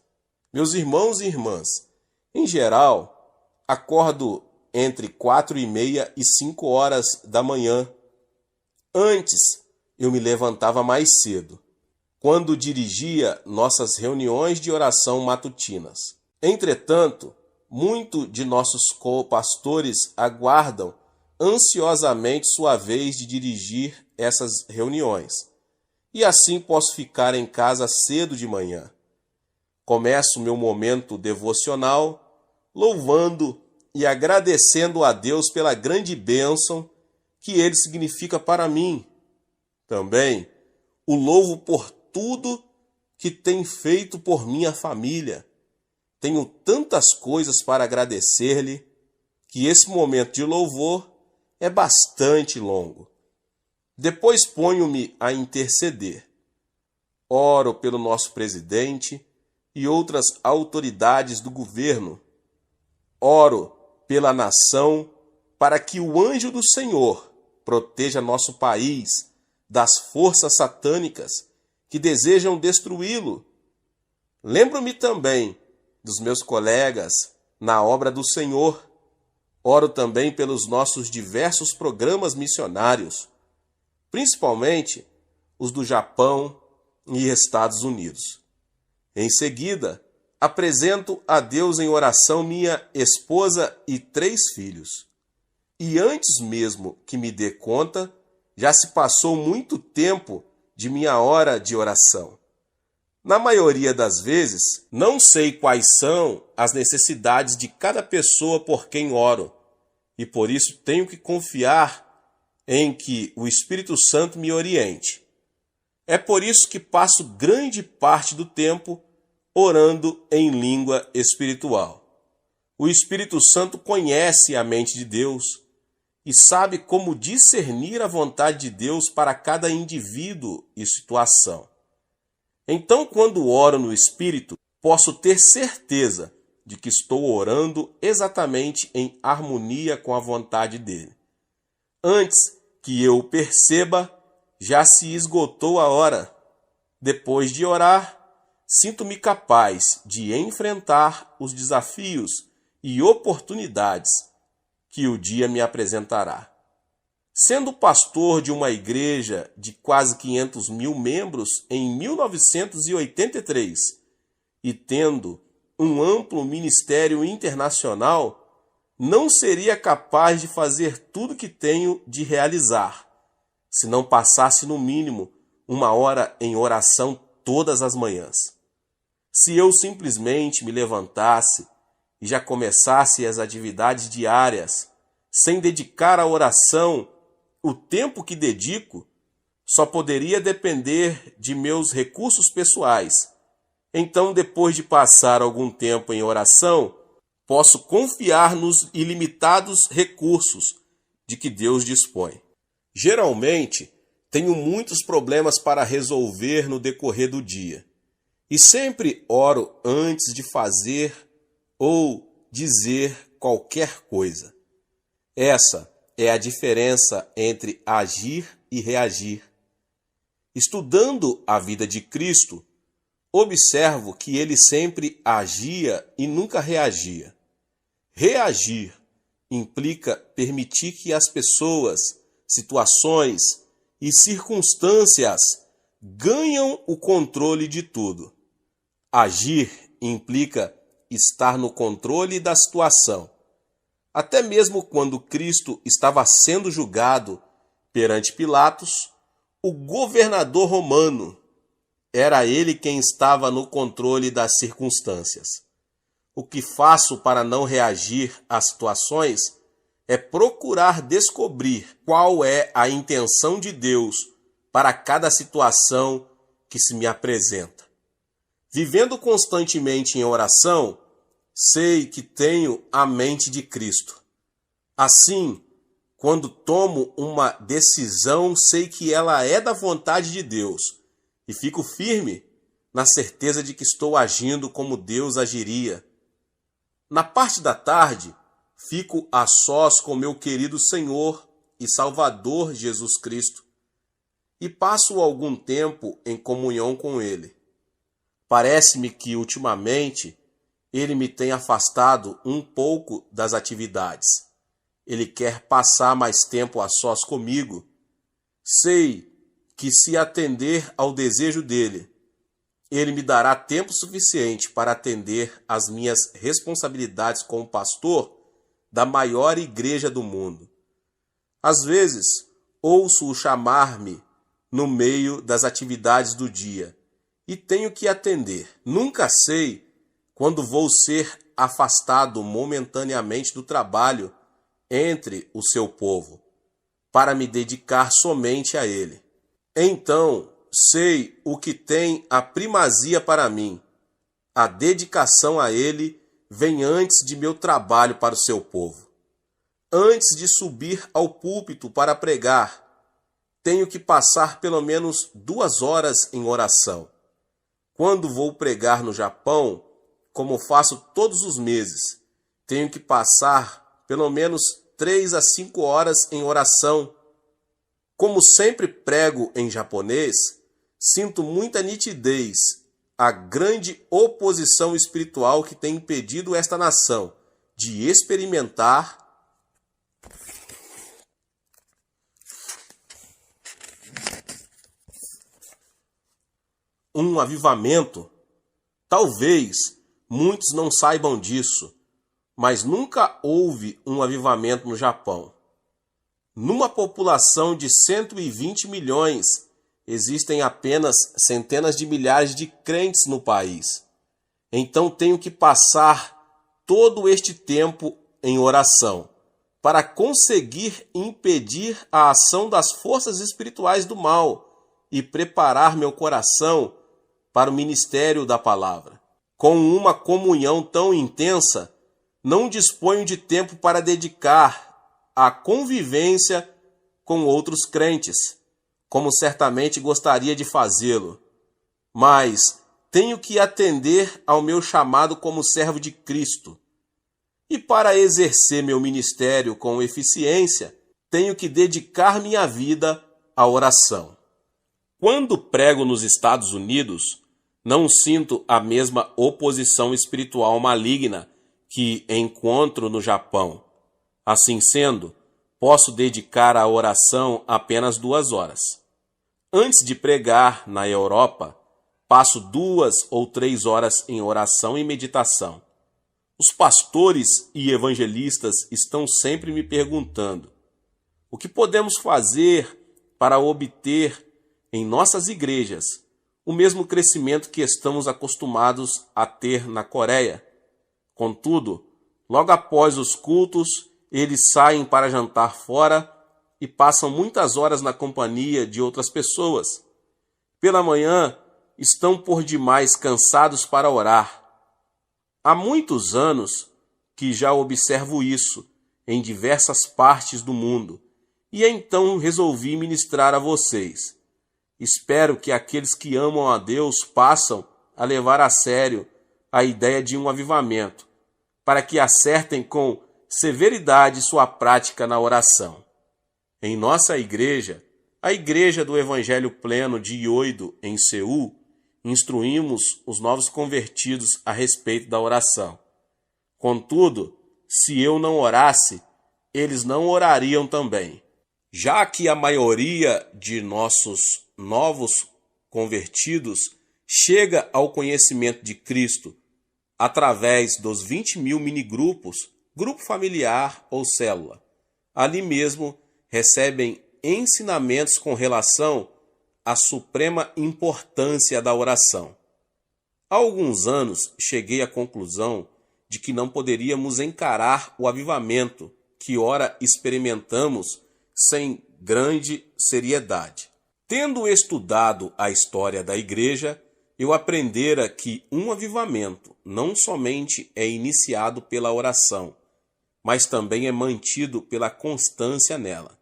Speaker 1: Meus irmãos e irmãs, em geral, acordo entre 4:30 e 5 horas da manhã. Antes, eu me levantava mais cedo, quando dirigia nossas reuniões de oração matutinas. Entretanto, muitos de nossos co-pastores aguardam ansiosamente sua vez de dirigir essas reuniões, e assim posso ficar em casa cedo de manhã. Começo meu momento devocional louvando e agradecendo a Deus pela grande bênção que Ele significa para mim. Também o louvo por tudo que tem feito por minha família. Tenho tantas coisas para agradecer-lhe que esse momento de louvor é bastante longo. Depois ponho-me a interceder. Oro pelo nosso presidente e outras autoridades do governo. Oro pela nação para que o anjo do Senhor proteja nosso país das forças satânicas que desejam destruí-lo. Lembro-me também dos meus colegas na obra do Senhor. Oro também pelos nossos diversos programas missionários, principalmente os do Japão e Estados Unidos. Em seguida, apresento a Deus em oração minha esposa e 3 filhos. E antes mesmo que me dê conta, já se passou muito tempo de minha hora de oração. Na maioria das vezes, não sei quais são as necessidades de cada pessoa por quem oro, e por isso tenho que confiar em que o Espírito Santo me oriente. É por isso que passo grande parte do tempo orando em língua espiritual. O Espírito Santo conhece a mente de Deus e sabe como discernir a vontade de Deus para cada indivíduo e situação. Então, quando oro no Espírito, posso ter certeza de que estou orando exatamente em harmonia com a vontade dele. Antes que eu perceba, já se esgotou a hora. Depois de orar, sinto-me capaz de enfrentar os desafios e oportunidades que o dia me apresentará. Sendo pastor de uma igreja de quase 500 mil membros em 1983 e tendo um amplo ministério internacional, não seria capaz de fazer tudo que tenho de realizar, se não passasse no mínimo 1 hora em oração todas as manhãs. Se eu simplesmente me levantasse e já começasse as atividades diárias, sem dedicar à oração o tempo que dedico, só poderia depender de meus recursos pessoais. Então, depois de passar algum tempo em oração, posso confiar nos ilimitados recursos de que Deus dispõe. Geralmente, tenho muitos problemas para resolver no decorrer do dia, e sempre oro antes de fazer ou dizer qualquer coisa. Essa é a diferença entre agir e reagir. Estudando a vida de Cristo, observo que ele sempre agia e nunca reagia. Reagir implica permitir que as pessoas, situações e circunstâncias ganham o controle de tudo. Agir implica estar no controle da situação. Até mesmo quando Cristo estava sendo julgado perante Pilatos, o governador romano, era ele quem estava no controle das circunstâncias. O que faço para não reagir às situações é procurar descobrir qual é a intenção de Deus para cada situação que se me apresenta. Vivendo constantemente em oração, sei que tenho a mente de Cristo. Assim, quando tomo uma decisão, sei que ela é da vontade de Deus e fico firme na certeza de que estou agindo como Deus agiria. Na parte da tarde, fico a sós com meu querido Senhor e Salvador Jesus Cristo e passo algum tempo em comunhão com Ele. Parece-me que, ultimamente, Ele me tem afastado um pouco das atividades. Ele quer passar mais tempo a sós comigo. Sei que, se atender ao desejo dele, ele me dará tempo suficiente para atender às minhas responsabilidades como pastor da maior igreja do mundo. Às vezes, ouço-o chamar-me no meio das atividades do dia e tenho que atender. Nunca sei quando vou ser afastado momentaneamente do trabalho entre o seu povo, para me dedicar somente a ele. Então, sei o que tem a primazia para mim. A dedicação a ele vem antes de meu trabalho para o seu povo. Antes de subir ao púlpito para pregar, tenho que passar pelo menos 2 horas em oração. Quando vou pregar no Japão, como faço todos os meses, tenho que passar pelo menos 3 a 5 horas em oração. Como sempre prego em japonês, sinto muita nitidez a grande oposição espiritual que tem impedido esta nação de experimentar um avivamento. Talvez muitos não saibam disso, mas nunca houve um avivamento no Japão. Numa população de 120 milhões, existem apenas centenas de milhares de crentes no país. Então tenho que passar todo este tempo em oração para conseguir impedir a ação das forças espirituais do mal e preparar meu coração para o ministério da palavra. Com uma comunhão tão intensa, não disponho de tempo para dedicar à convivência com outros crentes, como certamente gostaria de fazê-lo. Mas tenho que atender ao meu chamado como servo de Cristo. E para exercer meu ministério com eficiência, tenho que dedicar minha vida à oração. Quando prego nos Estados Unidos, não sinto a mesma oposição espiritual maligna que encontro no Japão. Assim sendo, posso dedicar à oração apenas 2 horas. Antes de pregar na Europa, passo 2 ou 3 horas em oração e meditação. Os pastores e evangelistas estão sempre me perguntando: o que podemos fazer para obter em nossas igrejas o mesmo crescimento que estamos acostumados a ter na Coreia? Contudo, logo após os cultos, eles saem para jantar fora e passam muitas horas na companhia de outras pessoas. Pela manhã, estão por demais cansados para orar. Há muitos anos que já observo isso em diversas partes do mundo, e então resolvi ministrar a vocês. Espero que aqueles que amam a Deus passem a levar a sério a ideia de um avivamento, para que acertem com severidade sua prática na oração. Em nossa igreja, a Igreja do Evangelho Pleno de Yoido, em Seul, instruímos os novos convertidos a respeito da oração. Contudo, se eu não orasse, eles não orariam também. Já que a maioria de nossos novos convertidos chega ao conhecimento de Cristo através dos 20.000 minigrupos, grupo familiar ou célula. Ali mesmo recebem ensinamentos com relação à suprema importância da oração. Há alguns anos cheguei à conclusão de que não poderíamos encarar o avivamento que ora experimentamos sem grande seriedade. Tendo estudado a história da igreja, eu aprendera que um avivamento não somente é iniciado pela oração, mas também é mantido pela constância nela.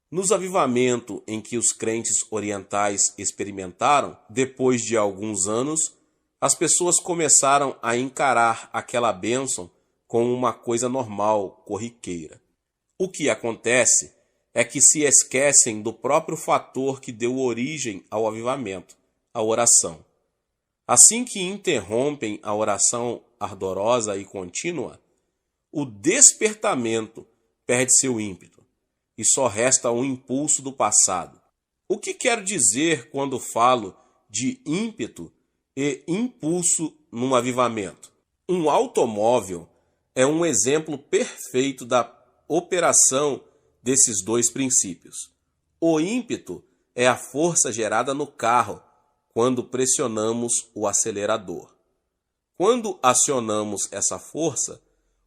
Speaker 1: Nos avivamentos em que os crentes orientais experimentaram, depois de alguns anos, as pessoas começaram a encarar aquela bênção como uma coisa normal, corriqueira. O que acontece é que se esquecem do próprio fator que deu origem ao avivamento, a oração. Assim que interrompem a oração ardorosa e contínua, o despertamento perde seu ímpeto e só resta um impulso do passado. O que quero dizer quando falo de ímpeto e impulso num avivamento? Um automóvel é um exemplo perfeito da operação desses dois princípios. O ímpeto é a força gerada no carro quando pressionamos o acelerador. Quando acionamos essa força,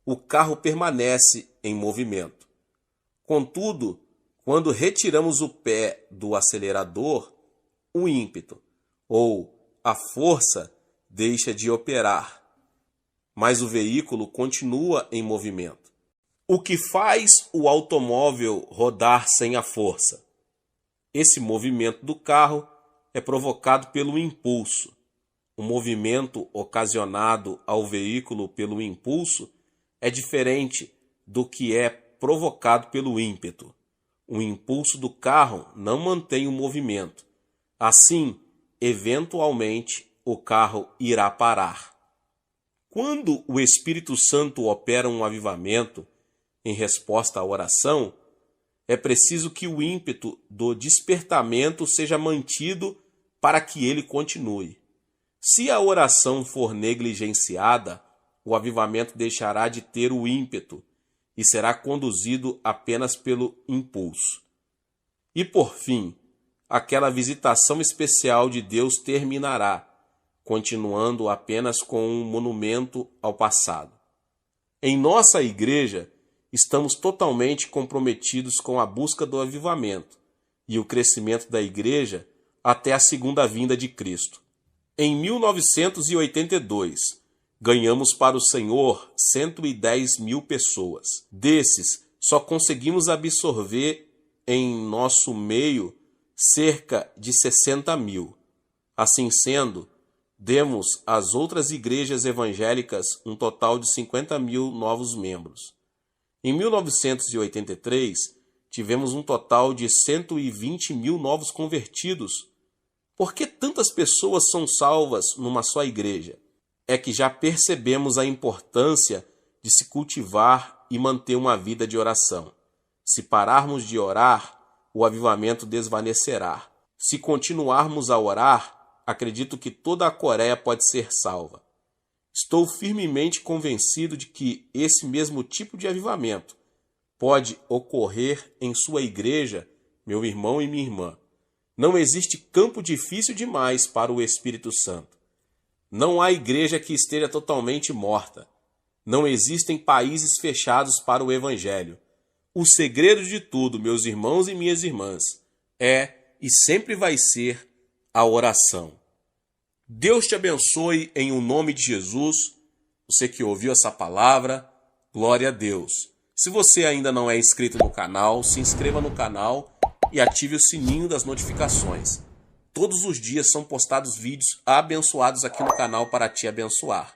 Speaker 1: o carro permanece em movimento. Contudo, quando retiramos o pé do acelerador, o ímpeto, ou a força, deixa de operar, mas o veículo continua em movimento. O que faz o automóvel rodar sem a força? Esse movimento do carro é provocado pelo impulso. O movimento ocasionado ao veículo pelo impulso é diferente do que é provocado pelo ímpeto. O impulso do carro não mantém o movimento. Assim, eventualmente, o carro irá parar. Quando o Espírito Santo opera um avivamento em resposta à oração, é preciso que o ímpeto do despertamento seja mantido para que ele continue. Se a oração for negligenciada, o avivamento deixará de ter o ímpeto e será conduzido apenas pelo impulso. E por fim, aquela visitação especial de Deus terminará, continuando apenas com um monumento ao passado. Em nossa igreja, estamos totalmente comprometidos com a busca do avivamento e o crescimento da igreja até a segunda vinda de Cristo. Em 1982, ganhamos para o Senhor 110 mil pessoas. Desses, só conseguimos absorver em nosso meio cerca de 60 mil. Assim sendo, demos às outras igrejas evangélicas um total de 50 mil novos membros. Em 1983, tivemos um total de 120 mil novos convertidos. Por que tantas pessoas são salvas numa só igreja? É que já percebemos a importância de se cultivar e manter uma vida de oração. Se pararmos de orar, o avivamento desvanecerá. Se continuarmos a orar, acredito que toda a Coreia pode ser salva. Estou firmemente convencido de que esse mesmo tipo de avivamento pode ocorrer em sua igreja, meu irmão e minha irmã. Não existe campo difícil demais para o Espírito Santo. Não há igreja que esteja totalmente morta. Não existem países fechados para o Evangelho. O segredo de tudo, meus irmãos e minhas irmãs, é e sempre vai ser a oração. Deus te abençoe em o nome de Jesus. Você que ouviu essa palavra, glória a Deus. Se você ainda não é inscrito no canal, se inscreva no canal e ative o sininho das notificações. Todos os dias são postados vídeos abençoados aqui no canal para te abençoar.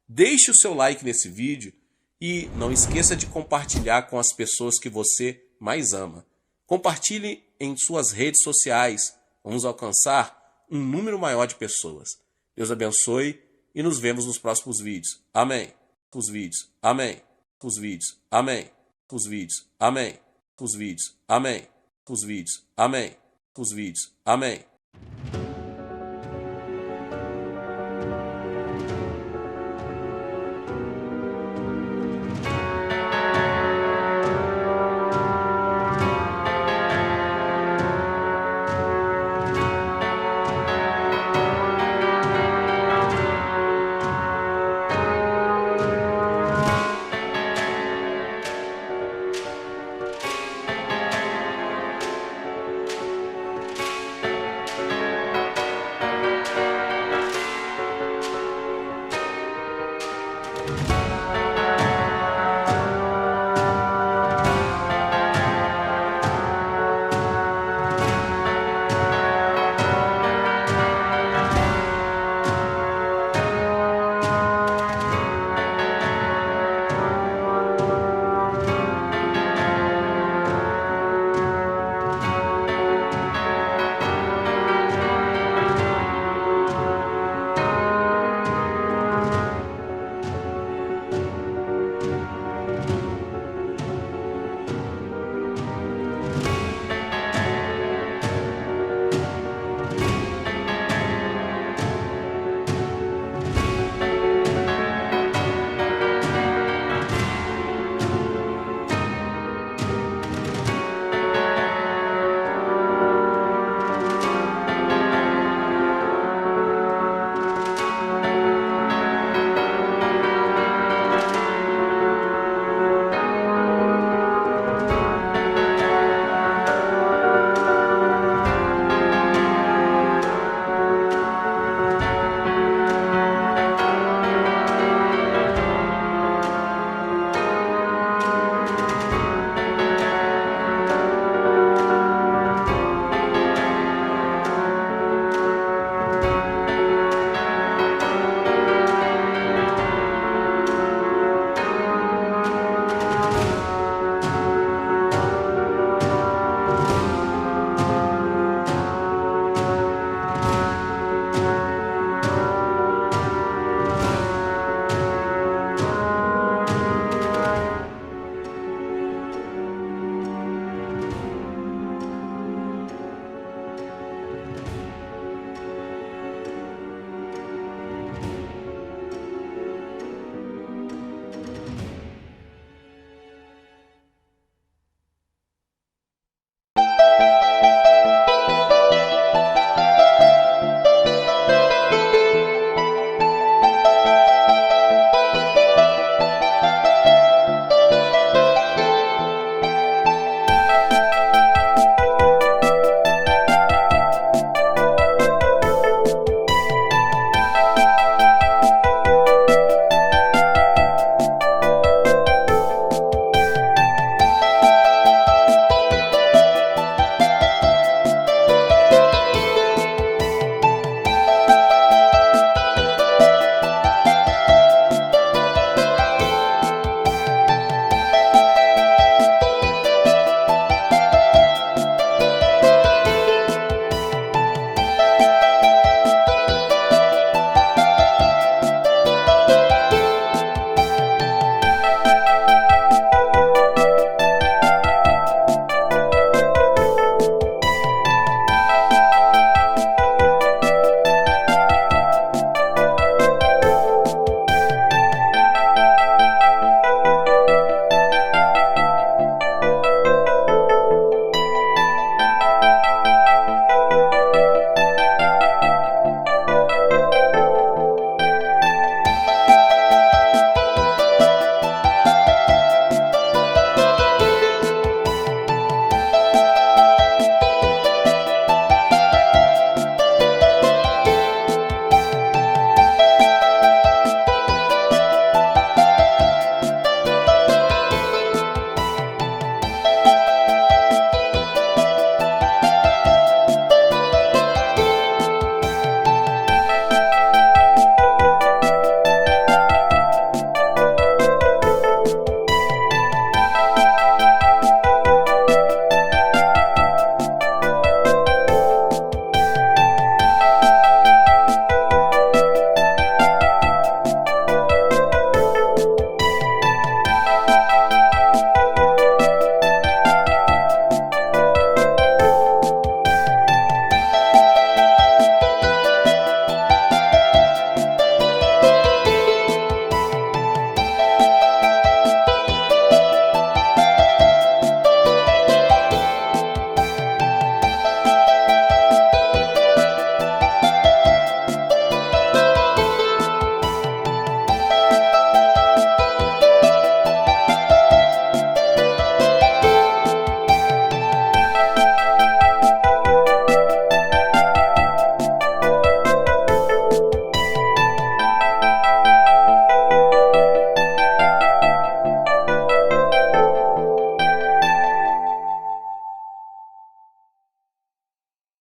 Speaker 1: Deixe o seu like nesse vídeo e não esqueça de compartilhar com as pessoas que você mais ama. Compartilhe em suas redes sociais. Vamos alcançar um número maior de pessoas. Deus abençoe e nos vemos nos próximos vídeos. Amém. Os vídeos. Amém. Os vídeos. Amém. Os vídeos. Amém. Os vídeos. Amém. Os vídeos. Amém. Os vídeos. Amém.